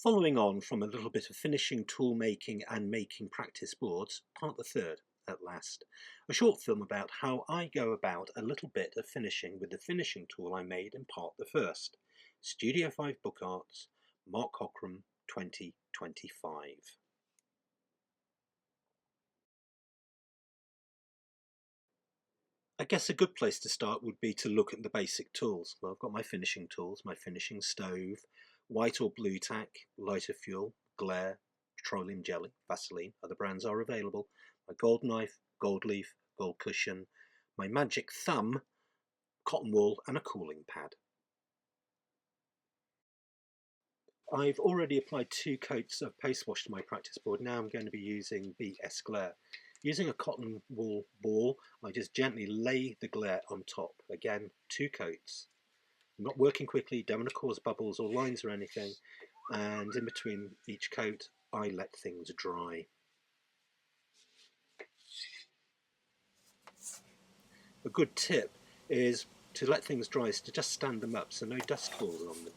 Following on from a little bit of finishing, tool making and making practice boards, part the third at last. A short film about how I go about a little bit of finishing with the finishing tool I made in part the first. Studio 5 BookArts, Mark Cockram 2025. I guess a good place to start would be to look at the basic tools. Well, I've got my finishing tools, my finishing stove, white or blue tack, lighter fuel, glare, petroleum jelly, Vaseline, other brands are available, my gold knife, gold leaf, gold cushion, my magic thumb, cotton wool and a cooling pad. I've already applied 2 coats of Postwash to my practice board. Now I'm going to be using BS Glare. Using a cotton wool ball, I just gently lay the glare on top. Again, 2 coats. I'm not working quickly, don't want to cause bubbles or lines or anything. And in between each coat, I let things dry. A good tip is to let things dry is to just stand them up so no dust falls on them.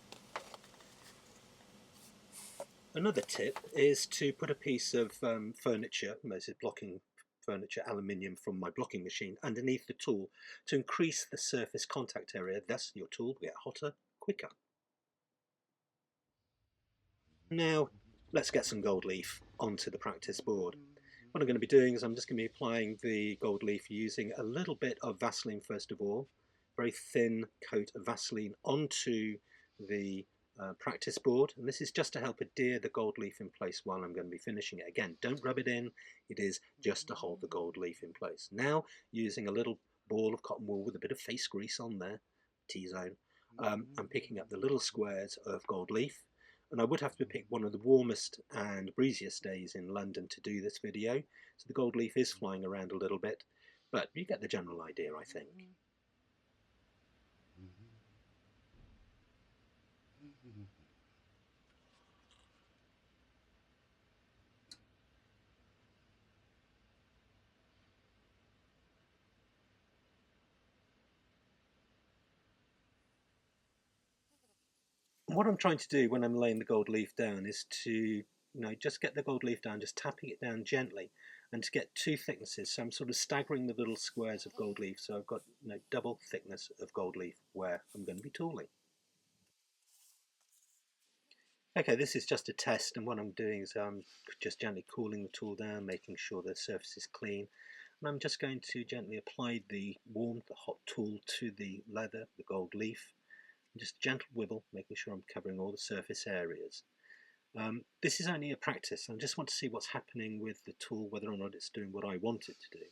Another tip is to put a piece of furniture, this is blocking furniture, aluminium from my blocking machine, underneath the tool to increase the surface contact area, thus your tool will get hotter quicker. Now let's get some gold leaf onto the practice board. What I'm going to be doing is I'm just going to be applying the gold leaf using a little bit of Vaseline first of all, very thin coat of Vaseline onto the practice board, and this is just to help adhere the gold leaf in place while I'm going to be finishing it. Again, don't rub it in, it is just to hold the gold leaf in place. Now using a little ball of cotton wool with a bit of face grease on there, T-zone, I'm picking up the little squares of gold leaf, and I would have to pick one of the warmest and breeziest days in London to do this video, so the gold leaf is flying around a little bit, but you get the general idea, I think. What I'm trying to do when I'm laying the gold leaf down is to just get the gold leaf down, just tapping it down gently, and to get 2 thicknesses. So I'm sort of staggering the little squares of gold leaf, so I've got double thickness of gold leaf where I'm going to be tooling. Okay, this is just a test, and what I'm doing is I'm just gently cooling the tool down, making sure the surface is clean, and I'm just going to gently apply the hot tool to the leather, the gold leaf, and just a gentle wibble, making sure I'm covering all the surface areas. This is only a practice. I just want to see what's happening with the tool, whether or not it's doing what I want it to do.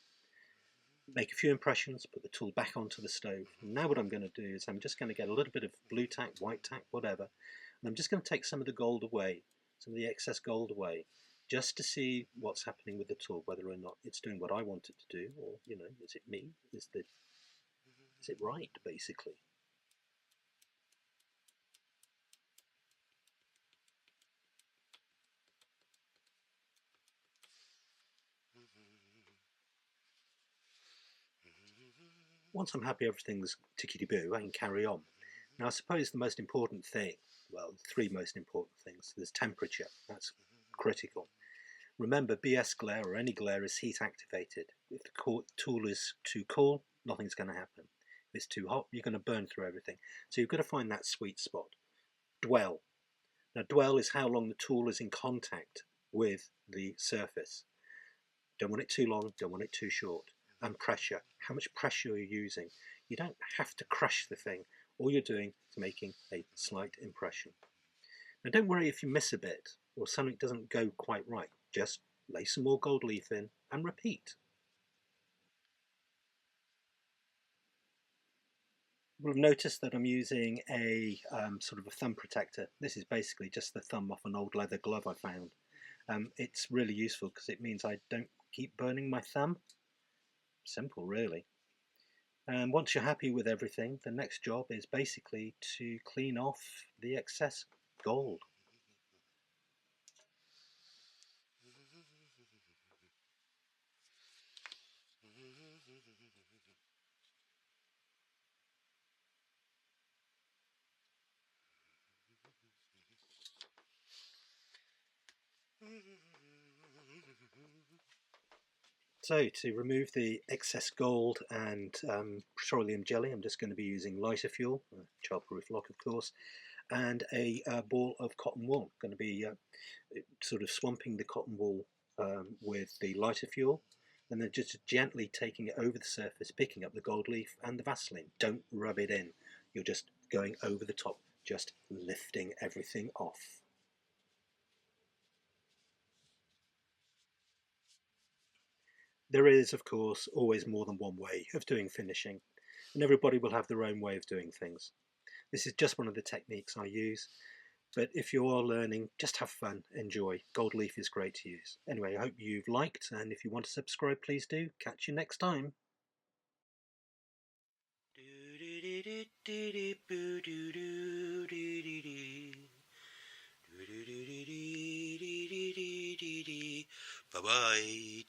Make a few impressions, put the tool back onto the stove. And now what I'm going to do is I'm just going to get a little bit of blue tack, white tack, whatever, and I'm just going to take some of the gold away, some of the excess gold away, just to see what's happening with the tool, whether or not it's doing what I want it to do, or, is it me? Is it right, basically? Once I'm happy everything's tickety-boo, I can carry on. Now I suppose the most important thing, well, the 3 most important things, there's temperature, that's critical. Remember, BS glare or any glare is heat activated. If the tool is too cool, nothing's going to happen. If it's too hot, you're going to burn through everything. So you've got to find that sweet spot. Dwell. Now dwell is how long the tool is in contact with the surface. Don't want it too long, don't want it too short. And pressure, how much pressure are you using? You don't have to crush the thing. All you're doing is making a slight impression. Now don't worry if you miss a bit or something doesn't go quite right. Just lay some more gold leaf in and repeat. You'll have noticed that I'm using a sort of a thumb protector. This is basically just the thumb off an old leather glove I found. It's really useful because it means I don't keep burning my thumb. Simple, really. And once you're happy with everything, the next job is basically to clean off the excess gold. So to remove the excess gold and petroleum jelly, I'm just going to be using lighter fuel, childproof lock of course, and a ball of cotton wool. Going to be sort of swamping the cotton wool with the lighter fuel, and then just gently taking it over the surface, picking up the gold leaf and the Vaseline. Don't rub it in, you're just going over the top, just lifting everything off. There is, of course, always more than one way of doing finishing, and everybody will have their own way of doing things. This is just one of the techniques I use, but if you are learning, just have fun, enjoy. Gold leaf is great to use. Anyway, I hope you've liked, and if you want to subscribe, please do. Catch you next time. Bye bye.